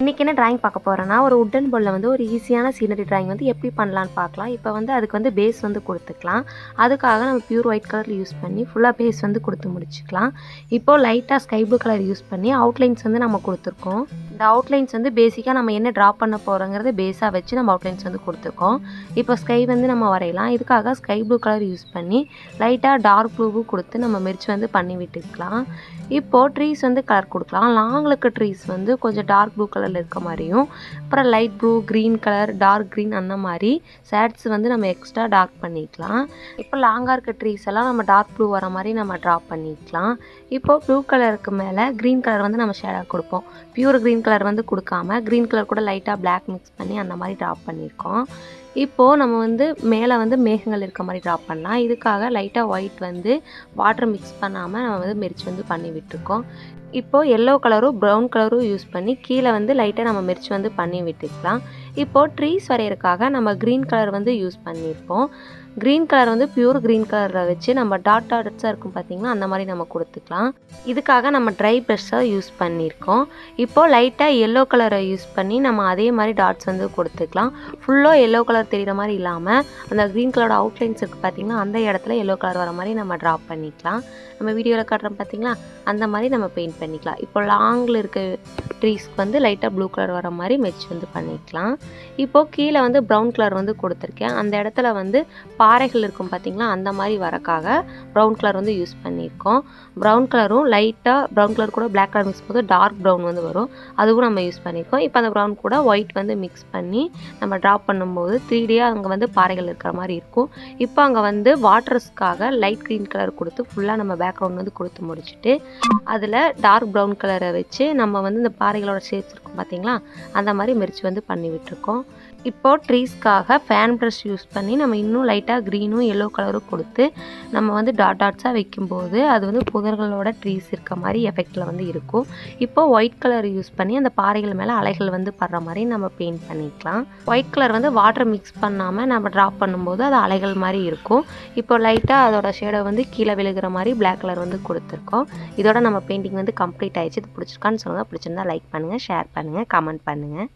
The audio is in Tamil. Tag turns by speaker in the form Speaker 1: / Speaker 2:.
Speaker 1: இன்றைக்கி என்ன ட்ராயிங் பார்க்க போகிறேன்னா, ஒரு வுட்டன் போர்டில் வந்து ஒரு ஈஸியான சீனரி ட்ராயிங் வந்து எப்படி பண்ணலான்னு பார்க்கலாம். இப்போ வந்து அதுக்கு வந்து பேஸ் வந்து கொடுத்துக்கலாம். அதுக்காக நம்ம பியூர் ஒயிட் கலர் யூஸ் பண்ணி ஃபுல்லாக பேஸ் வந்து கொடுத்து முடிச்சுக்கலாம். இப்போது லைட்டாக ஸ்கை ப்ளூ கலர் யூஸ் பண்ணி அவுட்லைன்ஸ் வந்து நம்ம கொடுத்துருக்கோம். இந்த அவுட்லைன்ஸ் வந்து பேசிக்காக நம்ம என்ன ட்ரா பண்ண போகிறோங்கிறத பேஸாக வச்சு நம்ம அவுட்லைன்ஸ் வந்து கொடுத்துருக்கோம். இப்போ ஸ்கை வந்து நம்ம வரையலாம். இதுக்காக ஸ்கை ப்ளூ கலர் யூஸ் பண்ணி லைட்டாக டார்க் ப்ளூவும் கொடுத்து நம்ம மெர்ச் வந்து பண்ணி விட்டுக்கலாம். இப்போது ட்ரீஸ் வந்து கலர் கொடுக்கலாம். லாங்கில் இருக்க ட்ரீஸ் வந்து கொஞ்சம் டார்க் ப்ளூ கலரில் இருக்க மாதிரியும், அப்புறம் light blue, green colour, dark green அந்த மாதிரி ஷேட்ஸ் வந்து நம்ம எக்ஸ்ட்ரா டார்க் பண்ணிக்கலாம். இப்போ லாங்காக இருக்க ட்ரீஸ் எல்லாம் நம்ம டார்க் ப்ளூ வர மாதிரி நம்ம ட்ரா பண்ணிக்கலாம். இப்போது ப்ளூ கலருக்கு மேலே க்ரீன் கலர் வந்து நம்ம ஷேடாக கொடுப்போம். பியூர் க்ரீன் கலர் வந்து கொடுக்காம க்ரீன் கலர் கூட லைட்டாக பிளாக் மிக்ஸ் பண்ணி அந்த மாதிரி ட்ரா பண்ணியிருக்கோம். இப்போது நம்ம வந்து மேலே வந்து மேகங்கள் இருக்க மாதிரி ட்ரா பண்ணலாம். இதுக்காக லைட்டாக ஒயிட் வந்து வாட்டர் மிக்ஸ் பண்ணாமல் நம்ம வந்து மெர்ச் வந்து பண்ணி விட்டுருக்கோம். இப்போது எல்லோ கலரும் ப்ரௌன் கலரும் யூஸ் பண்ணி கீழே வந்து லைட்டாக நம்ம மெர்ச் வந்து பண்ணி விட்டுக்கலாம். இப்போது ட்ரீஸ் வரையறதுக்காக நம்ம க்ரீன் கலர் வந்து யூஸ் பண்ணியிருப்போம். க்ரீன் கலர் வந்து பியூர் க்ரீன் கலரில் வச்சு நம்ம டாட்ஸாக இருக்கும் பார்த்திங்கன்னா அந்த மாதிரி நம்ம கொடுத்துக்கலாம். இதுக்காக நம்ம ட்ரை ப்ரஷ்ஷாக யூஸ் பண்ணியிருக்கோம். இப்போது லைட்டாக எல்லோ கலரை யூஸ் பண்ணி நம்ம அதே மாதிரி டாட்ஸ் வந்து கொடுத்துக்கலாம். ஃபுல்லாக எல்லோ கலர் தெரிகிற மாதிரி இல்லாமல் அந்த க்ரீன் கலரோட அவுட்லைன்ஸ் இருக்குது பார்த்திங்கன்னா அந்த இடத்துல எல்லோ கலர் வர மாதிரி நம்ம ட்ரா பண்ணிக்கலாம். நம்ம வீடியோவில் காட்டுறோம் பார்த்திங்களா அந்த மாதிரி நம்ம பெயிண்ட் பண்ணிக்கலாம். இப்போ லாங்கில் இருக்க ட்ரீஸ்க்கு வந்து லைட்டாக ப்ளூ கலர் வர மாதிரி மெர்ச் வந்து பண்ணிக்கலாம். இப்போது கீழே வந்து ப்ரௌன் கலர் வந்து கொடுத்துருக்கேன். அந்த இடத்துல வந்து பாறைகள் இருக்கும் பார்த்திங்களா அந்த மாதிரி வரக்காக ப்ரௌன் கலர் வந்து யூஸ் பண்ணியிருக்கோம். ப்ரௌன் கலரும் லைட்டாக ப்ரௌன் கலர் கூட பிளாக் கலர் மிக்ஸ் போது டார்க் ப்ரௌன் வந்து வரும், அதுவும் நம்ம யூஸ் பண்ணியிருக்கோம். இப்போ அந்த ப்ரௌன் கூட ஒயிட் வந்து மிக்ஸ் பண்ணி நம்ம ட்ரா பண்ணும்போது 3Dயாக அங்கே வந்து பாறைகள் இருக்கிற மாதிரி இருக்கும். இப்போ அங்கே வந்து வாட்டர்ஸ்க்காக லைட் க்ரீன் கலர் கொடுத்து ஃபுல்லாக நம்ம பேக்ரவுண்ட் வந்து கொடுத்து முடிச்சுட்டு அதில் டார்க் ப்ரௌன் கலரை வச்சு நம்ம வந்து இந்த பாறைகளோட ஷேப்ஸ் இருக்கும் பார்த்திங்களா அந்த மாதிரி மெர்ச் வந்து பண்ணி விட்டுருக்கோம். இப்போது ட்ரீஸ்க்காக ஃபேன் ப்ரஷ் யூஸ் பண்ணி நம்ம இன்னும் லைட்டாக க்ரீனும் எல்லோ கலரும் கொடுத்து நம்ம வந்து டாட்ஸாக வைக்கும்போது அது வந்து புதர்களோட ட்ரீஸ் இருக்க மாதிரி எஃபெக்டில் வந்து இருக்கும். இப்போது ஒயிட் கலர் யூஸ் பண்ணி அந்த பாறைகள் மேலே அலைகள் வந்து படுற மாதிரி நம்ம பெயிண்ட் பண்ணிக்கலாம். ஒயிட் கலர் வந்து வாட்டர் மிக்ஸ் பண்ணாமல் நம்ம ட்ரா பண்ணும்போது அது அலைகள் மாதிரி இருக்கும். இப்போ லைட்டாக அதோட ஷேடை வந்து கீழே விழுகிற மாதிரி பிளாக் கலர் வந்து கொடுத்துருக்கோம். இதோட நம்ம பெயிண்டிங் வந்து கம்ப்ளீட் ஆயிடுச்சு. இது பிடிச்சிருக்கான்னு சொல்லுங்கள். பிடிச்சிருந்தா லைக் பண்ணுங்கள், ஷேர் பண்ணுங்கள், கமெண்ட் பண்ணுங்கள்.